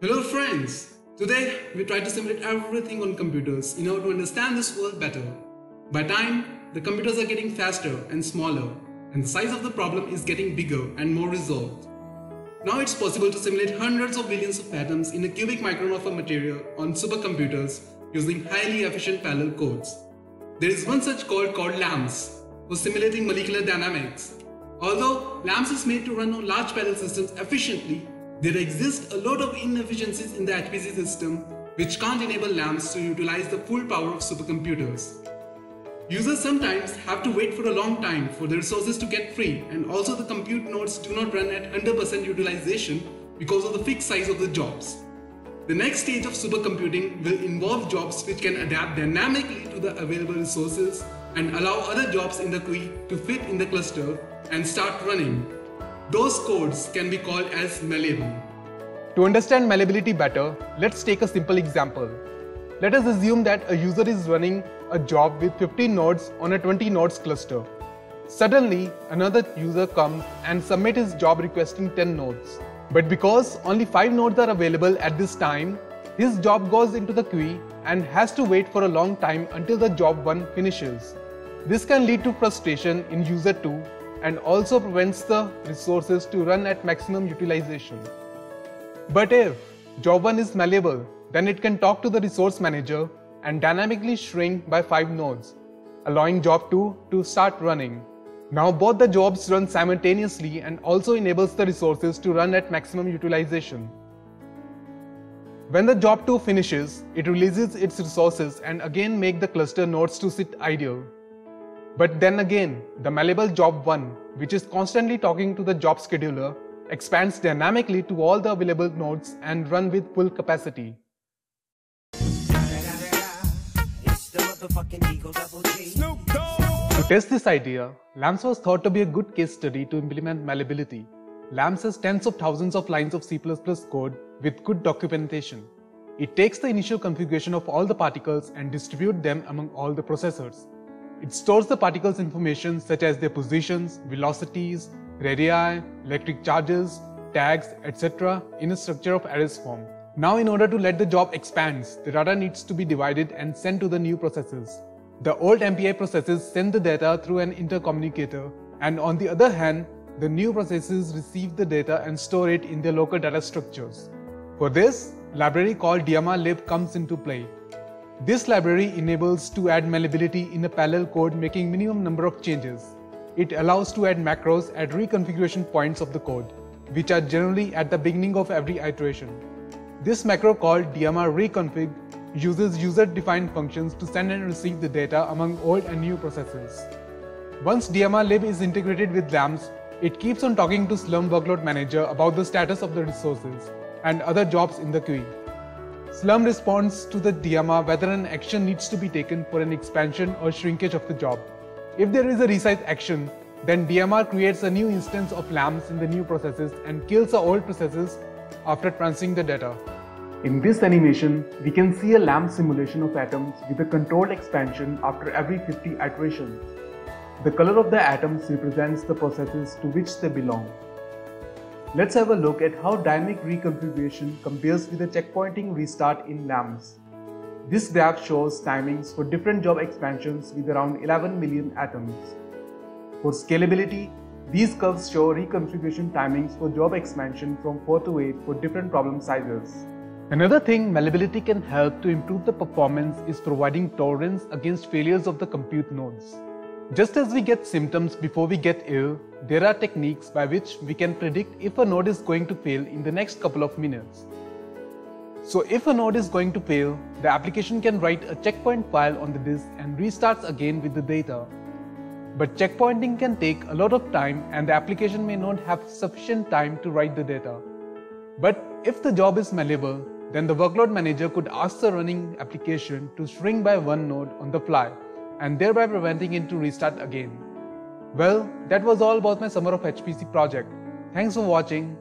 Hello friends! Today we try to simulate everything on computers in order to understand this world better. By time, the computers are getting faster and smaller, and the size of the problem is getting bigger and more resolved. Now it's possible to simulate hundreds of billions of atoms in a cubic micron of a material on supercomputers using highly efficient parallel codes. There is one such code called LAMMPS for simulating molecular dynamics. Although LAMMPS is made to run on large parallel systems efficiently, there exist a lot of inefficiencies in the HPC system which can't enable LAMMPS to utilize the full power of supercomputers. Users sometimes have to wait for a long time for the resources to get free, and also the compute nodes do not run at 100% utilization because of the fixed size of the jobs. The next stage of supercomputing will involve jobs which can adapt dynamically to the available resources and allow other jobs in the queue to fit in the cluster and start running. Those codes can be called as malleable. To understand malleability better, let's take a simple example. Let us assume that a user is running a job with 15 nodes on a 20 nodes cluster. Suddenly, another user comes and submits his job requesting 10 nodes. But because only 5 nodes are available at this time, his job goes into the queue and has to wait for a long time until the job 1 finishes. This can lead to frustration in user 2 and also prevents the resources to run at maximum utilization. But if job 1 is malleable, then it can talk to the resource manager and dynamically shrink by 5 nodes, allowing job 2 to start running. Now both the jobs run simultaneously and also enables the resources to run at maximum utilization. When the job 2 finishes, it releases its resources and again make the cluster nodes to sit idle. But then again, the malleable job 1, which is constantly talking to the job scheduler, expands dynamically to all the available nodes and run with full capacity. To test this idea, LAMMPS was thought to be a good case study to implement malleability. LAMMPS has tens of thousands of lines of C++ code with good documentation. It takes the initial configuration of all the particles and distributes them among all the processors. It stores the particles' information such as their positions, velocities, radii, electric charges, tags, etc. in a structure of arrays form. Now in order to let the job expand, the data needs to be divided and sent to the new processes. The old MPI processes send the data through an intercommunicator, and on the other hand, the new processes receive the data and store it in their local data structures. For this, a library called lib comes into play. This library enables to add malleability in a parallel code making minimum number of changes. It allows to add macros at reconfiguration points of the code, which are generally at the beginning of every iteration. This macro called reconfig uses user-defined functions to send and receive the data among old and new processes. Once lib is integrated with LAMMPS, it keeps on talking to Slurm workload manager about the status of the resources and other jobs in the queue. Slurm responds to the whether an action needs to be taken for an expansion or shrinkage of the job. If there is a resize action, then creates a new instance of LAMMPS in the new processes and kills the old processes after transferring the data. In this animation, we can see a LAMMPS simulation of atoms with a controlled expansion after every 50 iterations. The color of the atoms represents the processes to which they belong. Let's have a look at how dynamic reconfiguration compares with a checkpointing restart in LAMMPS. This graph shows timings for different job expansions with around 11 million atoms. For scalability, these curves show reconfiguration timings for job expansion from 4 to 8 for different problem sizes. Another thing malleability can help to improve the performance is providing tolerance against failures of the compute nodes. Just as we get symptoms before we get ill, there are techniques by which we can predict if a node is going to fail in the next couple of minutes. So if a node is going to fail, the application can write a checkpoint file on the disk and restarts again with the data. But checkpointing can take a lot of time and the application may not have sufficient time to write the data. But if the job is malleable, then the workload manager could ask the running application to shrink by one node on the fly, and thereby preventing it to restart again. Well, that was all about my Summer of HPC project. Thanks for watching.